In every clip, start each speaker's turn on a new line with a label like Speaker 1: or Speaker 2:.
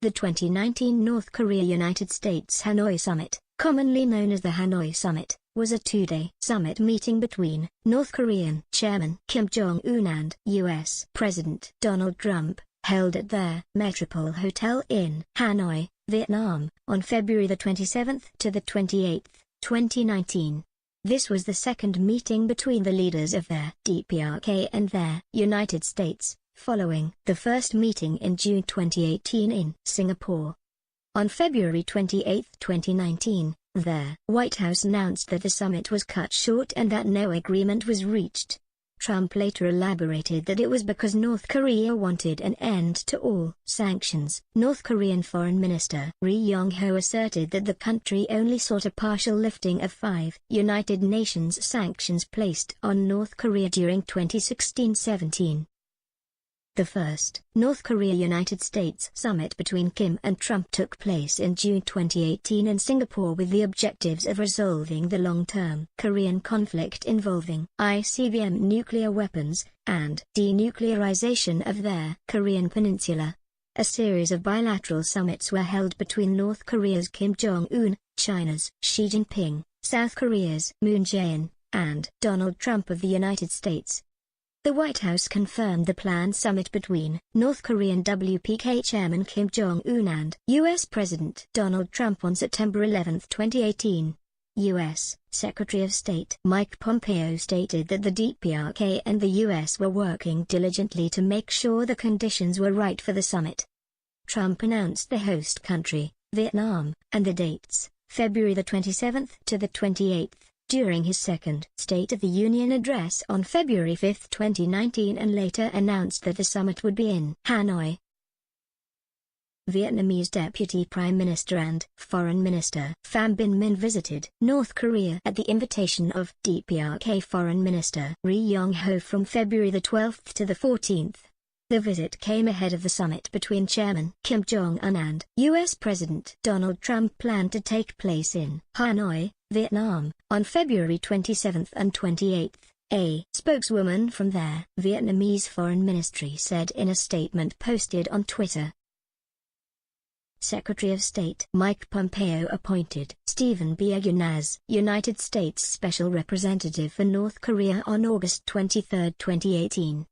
Speaker 1: The 2019 North Korea-United States Hanoi Summit, commonly known as the Hanoi Summit, was a two-day summit meeting between North Korean Chairman Kim Jong-un and U.S. President Donald Trump, held at their Metropole Hotel in Hanoi, Vietnam, on February 27 to 28, 2019. This was the second meeting between the leaders of their DPRK and their United States, following the first meeting in June 2018 in Singapore. On February 28, 2019, the White House announced that the summit was cut short and that no agreement was reached. Trump later elaborated that it was because North Korea wanted an end to all sanctions. North Korean Foreign Minister Ri Yong-ho asserted that the country only sought a partial lifting of 5 United Nations sanctions placed on North Korea during 2016-17. The first North Korea-United States summit between Kim and Trump took place in June 2018 in Singapore with the objectives of resolving the long-term Korean conflict involving ICBM nuclear weapons and denuclearization of their Korean peninsula. A series of bilateral summits were held between North Korea's Kim Jong-un, China's Xi Jinping, South Korea's Moon Jae-in, and Donald Trump of the United States. The White House confirmed the planned summit between North Korean WPK Chairman Kim Jong-un and U.S. President Donald Trump on September 11, 2018. U.S. Secretary of State Mike Pompeo stated that the DPRK and the U.S. were working diligently to make sure the conditions were right for the summit. Trump announced the host country, Vietnam, and the dates, February 27 to 28. During his second State of the Union address on February 5, 2019, and later announced that the summit would be in Hanoi. Vietnamese Deputy Prime Minister and Foreign Minister Pham Binh Minh visited North Korea at the invitation of DPRK Foreign Minister Ri Yong-ho from February 12 to 14. The visit came ahead of the summit between Chairman Kim Jong-un and U.S. President Donald Trump planned to take place in Hanoi, Vietnam, on February 27 and 28. A spokeswoman from their Vietnamese Foreign Ministry said in a statement posted on Twitter. Secretary of State Mike Pompeo appointed Stephen Biegun as United States Special Representative for North Korea on August 23, 2018.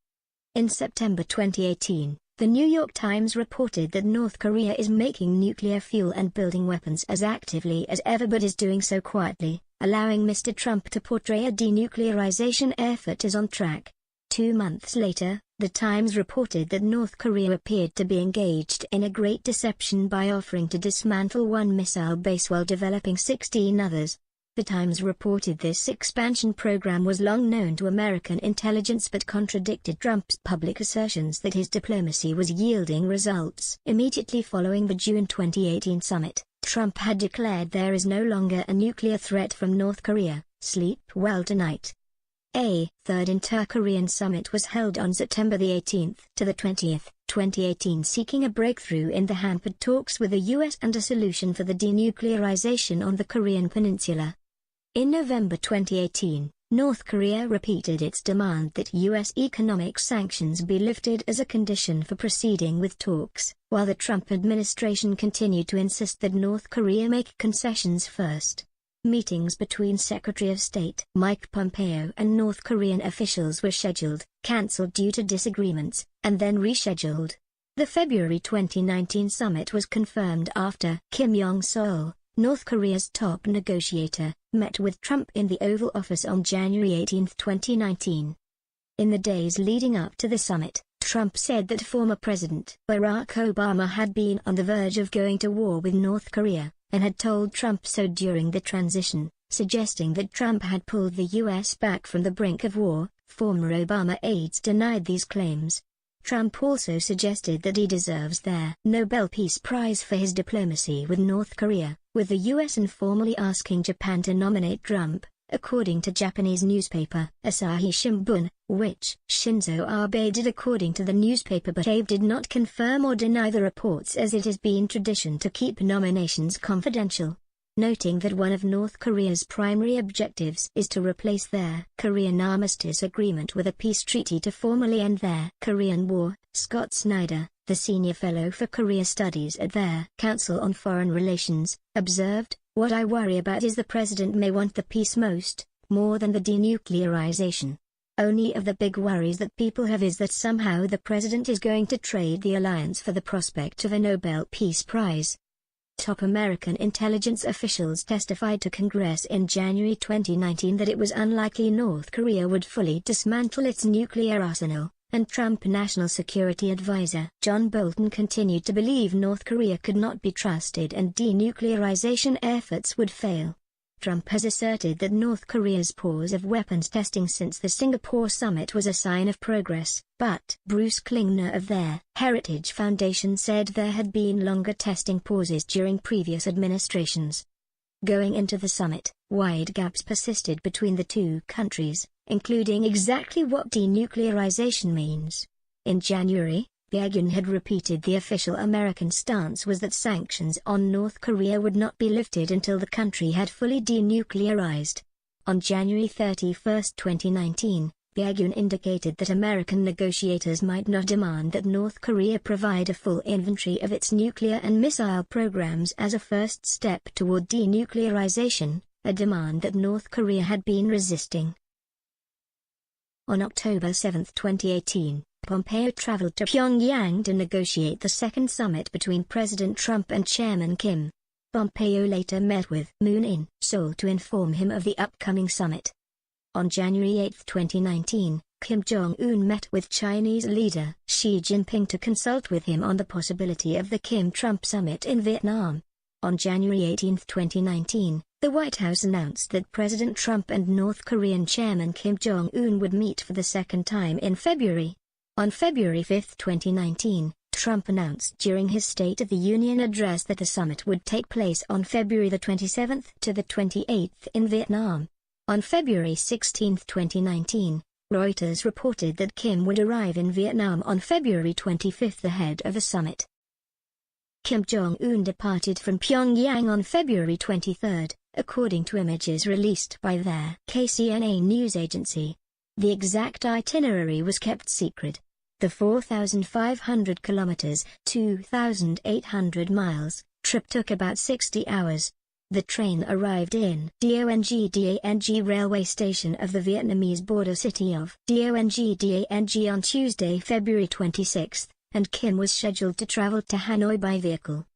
Speaker 1: In September 2018, The New York Times reported that North Korea is making nuclear fuel and building weapons as actively as ever, but is doing so quietly, allowing Mr. Trump to portray a denuclearization effort as on track. 2 months later, the Times reported that North Korea appeared to be engaged in a great deception by offering to dismantle one missile base while developing 16 others. The Times reported this expansion program was long known to American intelligence but contradicted Trump's public assertions that his diplomacy was yielding results. Immediately following the June 2018 summit, Trump had declared there is no longer a nuclear threat from North Korea. Sleep well tonight. A third inter-Korean summit was held on September 18 to 20, 2018, seeking a breakthrough in the hampered talks with the U.S. and a solution for the denuclearization on the Korean peninsula. In November 2018, North Korea repeated its demand that U.S. economic sanctions be lifted as a condition for proceeding with talks, while the Trump administration continued to insist that North Korea make concessions first. Meetings between Secretary of State Mike Pompeo and North Korean officials were scheduled, cancelled due to disagreements, and then rescheduled. The February 2019 summit was confirmed after Kim Yong-sol, North Korea's top negotiator, met with Trump in the Oval Office on January 18, 2019. In the days leading up to the summit, Trump said that former President Barack Obama had been on the verge of going to war with North Korea, and had told Trump so during the transition, suggesting that Trump had pulled the U.S. back from the brink of war. Former Obama aides denied these claims. Trump also suggested that he deserves their Nobel Peace Prize for his diplomacy with North Korea, with the U.S. informally asking Japan to nominate Trump, according to Japanese newspaper Asahi Shimbun, which Shinzo Abe did according to the newspaper, but Abe did not confirm or deny the reports, as it has been tradition to keep nominations confidential. noting that one of North Korea's primary objectives is to replace their Korean Armistice Agreement with a peace treaty to formally end their Korean War. Scott Snyder, the senior fellow for Korea Studies at their Council on Foreign Relations, observed, "What I worry about is the president may want the peace more than the denuclearization. Only of the big worries that people have is that somehow the president is going to trade the alliance for the prospect of a Nobel Peace Prize." Top American intelligence officials testified to Congress in January 2019 that it was unlikely North Korea would fully dismantle its nuclear arsenal, and Trump National Security Advisor John Bolton continued to believe North Korea could not be trusted and denuclearization efforts would fail. Trump has asserted that North Korea's pause of weapons testing since the Singapore summit was a sign of progress, but Bruce Klingner of their Heritage Foundation said there had been longer testing pauses during previous administrations. Going into the summit, wide gaps persisted between the two countries, including exactly what denuclearization means. In January, Pyongyang had repeated the official American stance was that sanctions on North Korea would not be lifted until the country had fully denuclearized. On January 31, 2019, Pyongyang indicated that American negotiators might not demand that North Korea provide a full inventory of its nuclear and missile programs as a first step toward denuclearization, a demand that North Korea had been resisting. On October 7, 2018, Pompeo traveled to Pyongyang to negotiate the second summit between President Trump and Chairman Kim. Pompeo later met with Moon in Seoul to inform him of the upcoming summit. On January 8, 2019, Kim Jong-un met with Chinese leader Xi Jinping to consult with him on the possibility of the Kim-Trump summit in Vietnam. On January 18, 2019, the White House announced that President Trump and North Korean Chairman Kim Jong-un would meet for the second time in February. On February 5, 2019, Trump announced during his State of the Union address that the summit would take place on February the 27th to the 28th in Vietnam. On February 16, 2019, Reuters reported that Kim would arrive in Vietnam on February 25 ahead of the summit. Kim Jong-un departed from Pyongyang on February 23, according to images released by their KCNA news agency. The exact itinerary was kept secret. The 4,500 kilometers (2,800 miles) trip took about 60 hours. The train arrived in Dong railway station of the Vietnamese border city of Dong on Tuesday, February 26, and Kim was scheduled to travel to Hanoi by vehicle.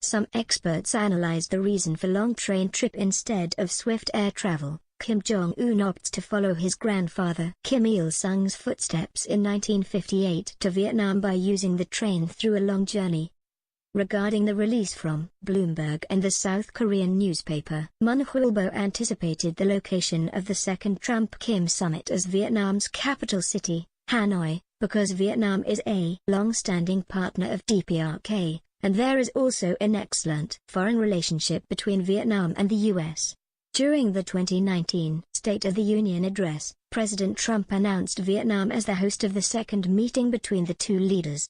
Speaker 1: Some experts analyzed the reason for long train trip instead of swift air travel. Kim Jong-un opts to follow his grandfather Kim Il-sung's footsteps in 1958 to Vietnam by using the train through a long journey. Regarding the release from Bloomberg and the South Korean newspaper Monhulbo anticipated the location of the second Trump-Kim summit as Vietnam's capital city, Hanoi, because Vietnam is a long-standing partner of DPRK, and there is also an excellent foreign relationship between Vietnam and the U.S. During the 2019 State of the Union address, President Trump announced Vietnam as the host of the second meeting between the two leaders.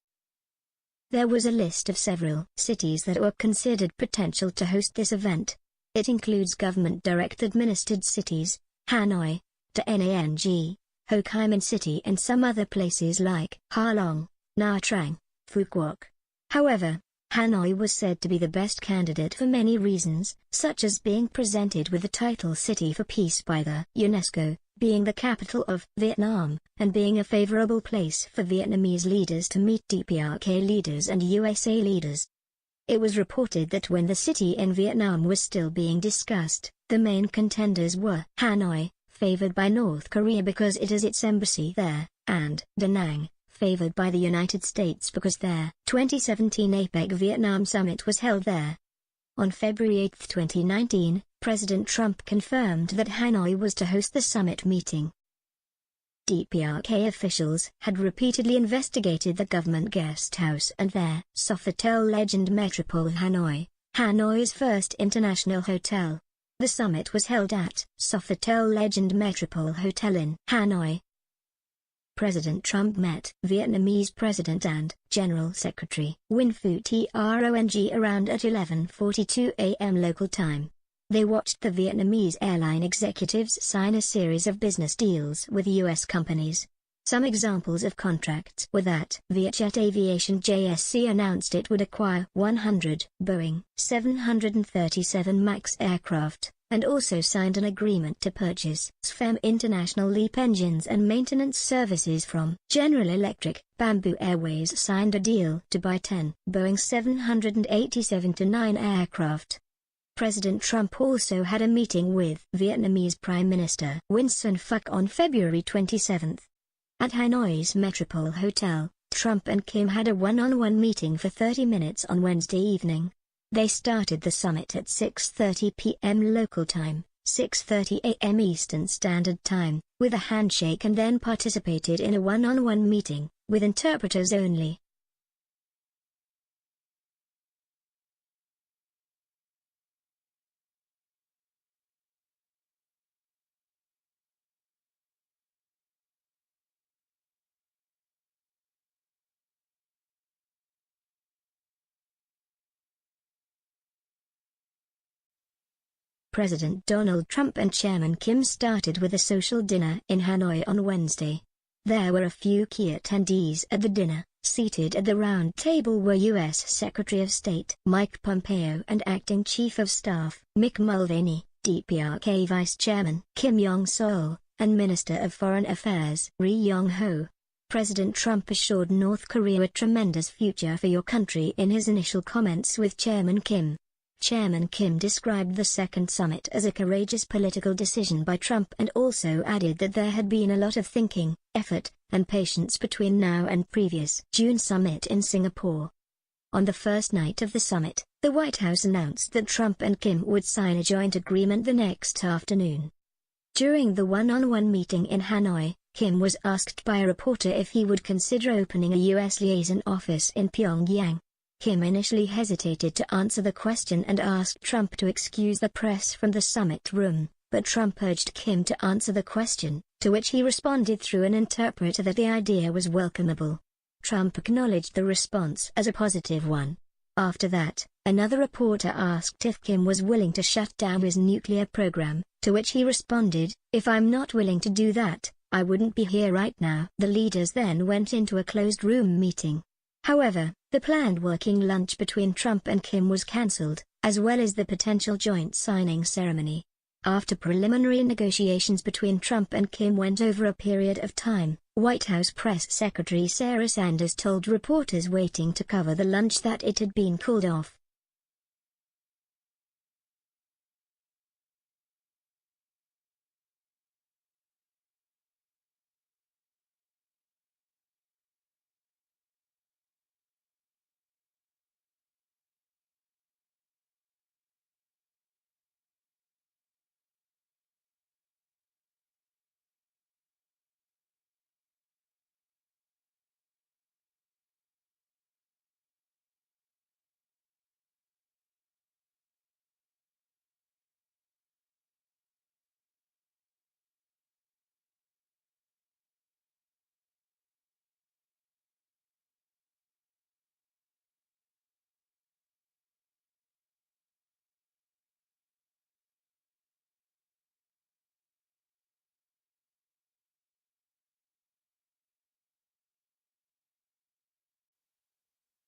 Speaker 1: There was a list of several cities that were considered potential to host this event. It includes government-direct administered cities, Hanoi, Da Nang, Ho Chi Minh City and some other places like Ha Long, Nha Trang, Phu Quoc. However, Hanoi was said to be the best candidate for many reasons, such as being presented with the title City for Peace by the UNESCO, being the capital of Vietnam, and being a favorable place for Vietnamese leaders to meet DPRK leaders and USA leaders. It was reported that when the city in Vietnam was still being discussed, the main contenders were Hanoi, favored by North Korea because it has its embassy there, and Da Nang, favored by the United States because their 2017 APEC Vietnam summit was held there. On February 8, 2019, President Trump confirmed that Hanoi was to host the summit meeting. DPRK officials had repeatedly investigated the government guest house and their Sofitel legend Metropole Hanoi, Hanoi's first international hotel. The summit was held at Sofitel legend Metropole Hotel in Hanoi. President Trump met Vietnamese President and General Secretary Nguyen Phu Trong around at 11:42 a.m. local time. They watched the Vietnamese airline executives sign a series of business deals with U.S. companies. Some examples of contracts were that Vietjet Aviation JSC announced it would acquire 100 Boeing 737 MAX aircraft, and also signed an agreement to purchase SFEM International LEAP engines and maintenance services from General Electric. Bamboo Airways signed a deal to buy 10 Boeing 787-9 aircraft. President Trump also had a meeting with Vietnamese Prime Minister Nguyen Xuan Phuc on February 27. At Hanoi's Metropole Hotel, Trump and Kim had a one-on-one meeting for 30 minutes on Wednesday evening. They started the summit at 6:30 p.m. local time, 6:30 a.m. Eastern Standard Time, with a handshake and then participated in a one-on-one meeting, with interpreters only. President Donald Trump and Chairman Kim started with a social dinner in Hanoi on Wednesday. There were a few key attendees at the dinner. Seated at the round table were U.S. Secretary of State Mike Pompeo and Acting Chief of Staff Mick Mulvaney, DPRK Vice Chairman Kim Yong-sol, and Minister of Foreign Affairs Ri Yong-ho. President Trump assured North Korea a tremendous future for your country in his initial comments with Chairman Kim. Chairman Kim described the second summit as a courageous political decision by Trump and also added that there had been a lot of thinking, effort, and patience between now and previous June summit in Singapore. On the first night of the summit, the White House announced that Trump and Kim would sign a joint agreement the next afternoon. During the one-on-one meeting in Hanoi, Kim was asked by a reporter if he would consider opening a U.S. liaison office in Pyongyang. Kim initially hesitated to answer the question and asked Trump to excuse the press from the summit room, but Trump urged Kim to answer the question, to which he responded through an interpreter that the idea was welcomable. Trump acknowledged the response as a positive one. After that, another reporter asked if Kim was willing to shut down his nuclear program, to which he responded, "If I'm not willing to do that, I wouldn't be here right now." The leaders then went into a closed-room meeting. However, the planned working lunch between Trump and Kim was cancelled, as well as the potential joint signing ceremony. After preliminary negotiations between Trump and Kim went over a period of time, White House Press Secretary Sarah Sanders told reporters waiting to cover the lunch that it had been called off.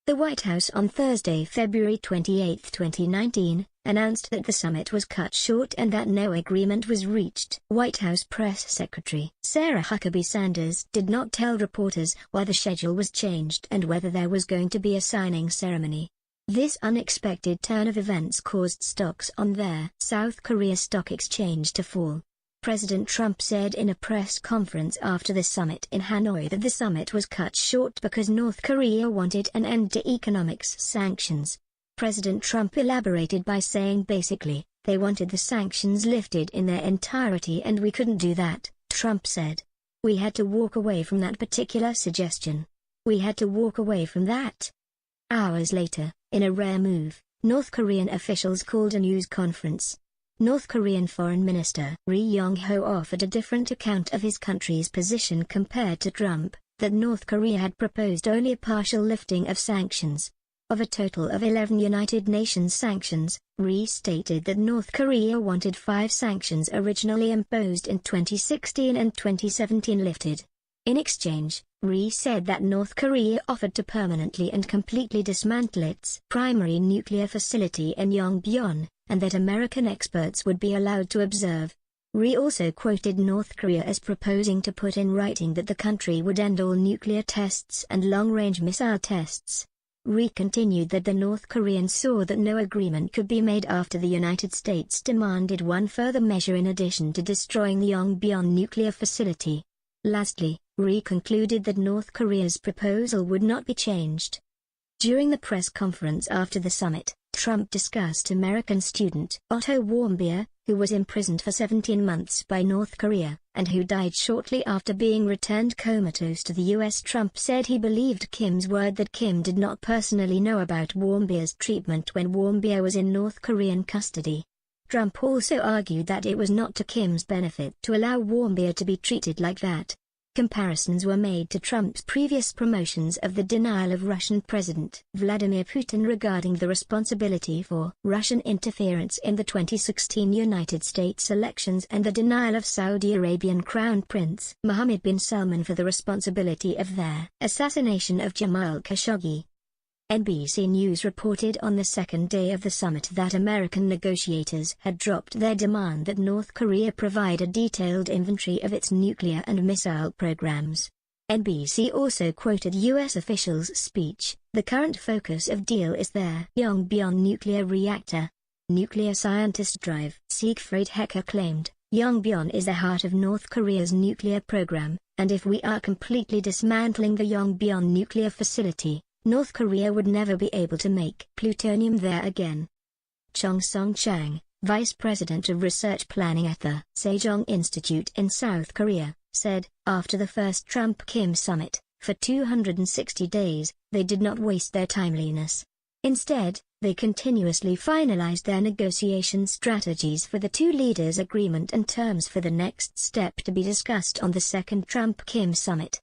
Speaker 1: The White House on Thursday, February 28, 2019, announced that the summit was cut short and that no agreement was reached. White House Press Secretary Sarah Huckabee Sanders did not tell reporters why the schedule was changed and whether there was going to be a signing ceremony. This unexpected turn of events caused stocks on their South Korea Stock Exchange to fall. President Trump said in a press conference after the summit in Hanoi that the summit was cut short because North Korea wanted an end to economic sanctions. President Trump elaborated by saying basically, they wanted the sanctions lifted in their entirety and we couldn't do that, Trump said. We had to walk away from that particular suggestion. We had to walk away from that. Hours later, in a rare move, North Korean officials called a news conference. North Korean Foreign Minister Ri Yong-ho offered a different account of his country's position compared to Trump, that North Korea had proposed only a partial lifting of sanctions. Of a total of 11 United Nations sanctions, Ri stated that North Korea wanted 5 sanctions originally imposed in 2016 and 2017 lifted. In exchange, Ri said that North Korea offered to permanently and completely dismantle its primary nuclear facility in Yongbyon, and that American experts would be allowed to observe. Ri also quoted North Korea as proposing to put in writing that the country would end all nuclear tests and long-range missile tests. Ri continued that the North Koreans saw that no agreement could be made after the United States demanded one further measure in addition to destroying the Yongbyon nuclear facility. Lastly, Ri concluded that North Korea's proposal would not be changed. During the press conference after the summit, Trump discussed American student Otto Warmbier, who was imprisoned for 17 months by North Korea, and who died shortly after being returned comatose to the U.S. Trump said he believed Kim's word that Kim did not personally know about Warmbier's treatment when Warmbier was in North Korean custody. Trump also argued that it was not to Kim's benefit to allow Warmbier to be treated like that. Comparisons were made to Trump's previous promotions of the denial of Russian President Vladimir Putin regarding the responsibility for Russian interference in the 2016 United States elections and the denial of Saudi Arabian Crown Prince Mohammed bin Salman for the responsibility of their assassination of Jamal Khashoggi. NBC News reported on the second day of the summit that American negotiators had dropped their demand that North Korea provide a detailed inventory of its nuclear and missile programs. NBC also quoted U.S. officials' speech, "The current focus of deal is their Yongbyon nuclear reactor." Nuclear scientist Drive Siegfried Hecker claimed, "Yongbyon is the heart of North Korea's nuclear program, and if we are completely dismantling the Yongbyon nuclear facility, North Korea would never be able to make plutonium there again." Chong Song-chang, Vice President of Research Planning at the Sejong Institute in South Korea, said, after the first Trump-Kim summit, for 260 days, they did not waste their timeliness. Instead, they continuously finalized their negotiation strategies for the two leaders' agreement and terms for the next step to be discussed on the second Trump-Kim summit.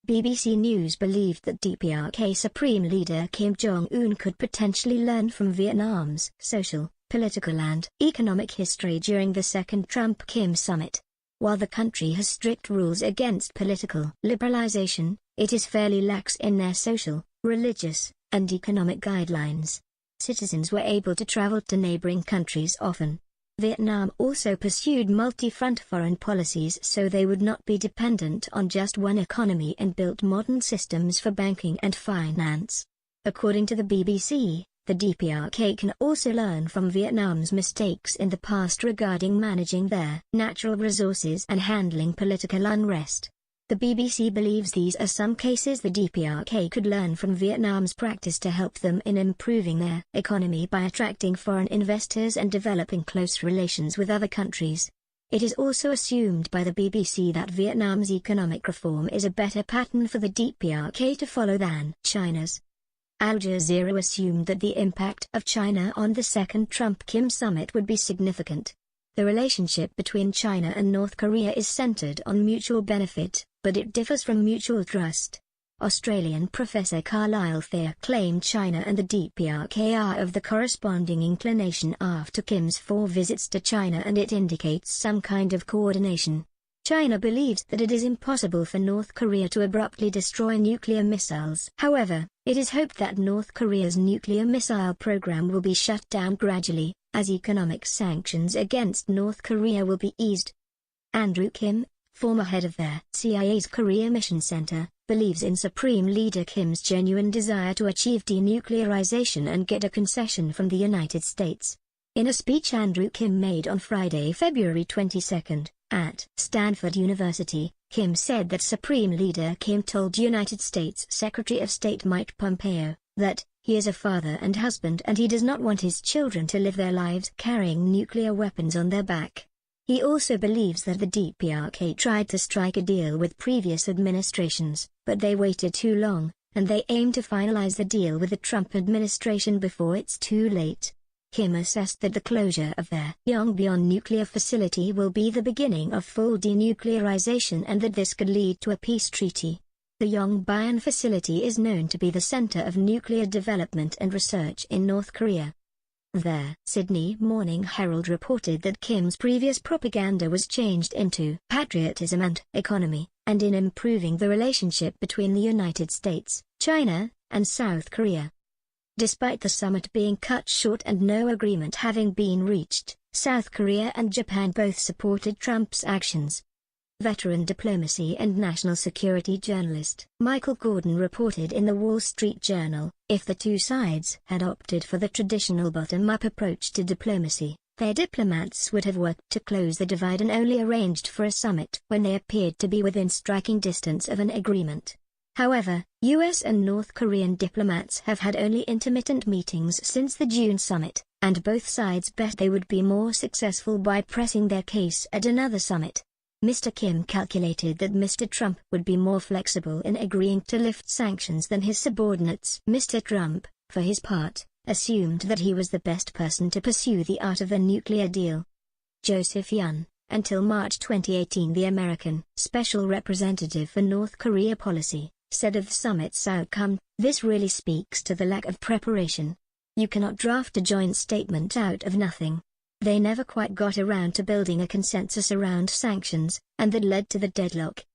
Speaker 1: BBC News believed that DPRK Supreme Leader Kim Jong-un could potentially learn from Vietnam's social, political and economic history during the second Trump-Kim summit. While the country has strict rules against political liberalization, it is fairly lax in their social, religious, and economic guidelines. Citizens were able to travel to neighboring countries often. Vietnam also pursued multi-front foreign policies so they would not be dependent on just one economy and built modern systems for banking and finance. According to the BBC, the DPRK can also learn from Vietnam's mistakes in the past regarding managing their natural resources and handling political unrest. The BBC believes these are some cases the DPRK could learn from Vietnam's practice to help them in improving their economy by attracting foreign investors and developing close relations with other countries. It is also assumed by the BBC that Vietnam's economic reform is a better pattern for the DPRK to follow than China's. Al Jazeera assumed that the impact of China on the second Trump-Kim summit would be significant. The relationship between China and North Korea is centered on mutual benefit, but it differs from mutual trust. Australian Professor Carlisle Thayer claimed China and the DPRK are of the corresponding inclination after Kim's 4 visits to China, and it indicates some kind of coordination. China believes that it is impossible for North Korea to abruptly destroy nuclear missiles. However, it is hoped that North Korea's nuclear missile program will be shut down gradually, as economic sanctions against North Korea will be eased. Andrew Kim, former head of the CIA's Korea Mission Center, believes in Supreme Leader Kim's genuine desire to achieve denuclearization and get a concession from the United States. In a speech Andrew Kim made on Friday, February 22, at Stanford University, Kim said that Supreme Leader Kim told United States Secretary of State Mike Pompeo that he is a father and husband and he does not want his children to live their lives carrying nuclear weapons on their back. He also believes that the DPRK tried to strike a deal with previous administrations, but they waited too long, and they aim to finalize the deal with the Trump administration before it's too late. Kim assessed that the closure of their Yongbyon nuclear facility will be the beginning of full denuclearization and that this could lead to a peace treaty. The Yongbyon facility is known to be the center of nuclear development and research in North Korea. The Sydney Morning Herald reported that Kim's previous propaganda was changed into patriotism and economy, and in improving the relationship between the United States, China, and South Korea. Despite the summit being cut short and no agreement having been reached, South Korea and Japan both supported Trump's actions. Veteran diplomacy and national security journalist Michael Gordon reported in the Wall Street Journal, if the two sides had opted for the traditional bottom-up approach to diplomacy, their diplomats would have worked to close the divide and only arranged for a summit when they appeared to be within striking distance of an agreement. However, US and North Korean diplomats have had only intermittent meetings since the June summit, and both sides bet they would be more successful by pressing their case at another summit. Mr. Kim calculated that Mr. Trump would be more flexible in agreeing to lift sanctions than his subordinates. Mr. Trump, for his part, assumed that he was the best person to pursue the art of a nuclear deal. Joseph Yun, until March 2018 the American Special Representative for North Korea Policy, said of the summit's outcome, "This really speaks to the lack of preparation. You cannot draft a joint statement out of nothing. They never quite got around to building a consensus around sanctions, and that led to the deadlock."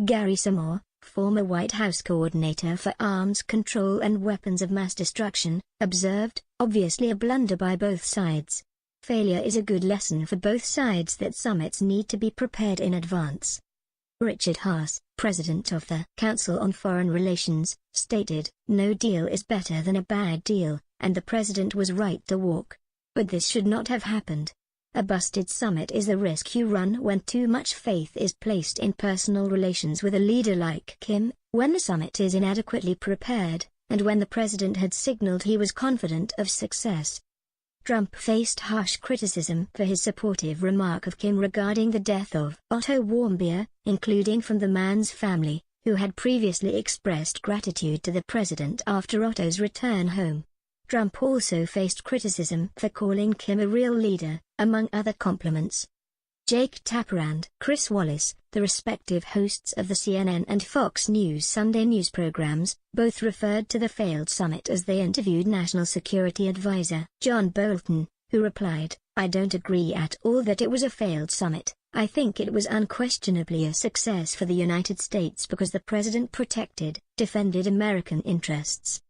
Speaker 1: Gary Samore, former White House coordinator for arms control and weapons of mass destruction, observed, "Obviously a blunder by both sides. Failure is a good lesson for both sides that summits need to be prepared in advance." Richard Haas, president of the Council on Foreign Relations, stated, "No deal is better than a bad deal, and the president was right to walk. But this should not have happened. A busted summit is the risk you run when too much faith is placed in personal relations with a leader like Kim, when the summit is inadequately prepared, and when the president had signaled he was confident of success." Trump faced harsh criticism for his supportive remark of Kim regarding the death of Otto Warmbier, including from the man's family, who had previously expressed gratitude to the president after Otto's return home. Trump also faced criticism for calling Kim a real leader, among other compliments. Jake Tapper and Chris Wallace, the respective hosts of the CNN and Fox News Sunday news programs, both referred to the failed summit as they interviewed National Security Advisor John Bolton, who replied, "I don't agree at all that it was a failed summit. I think it was unquestionably a success for the United States because the president defended American interests."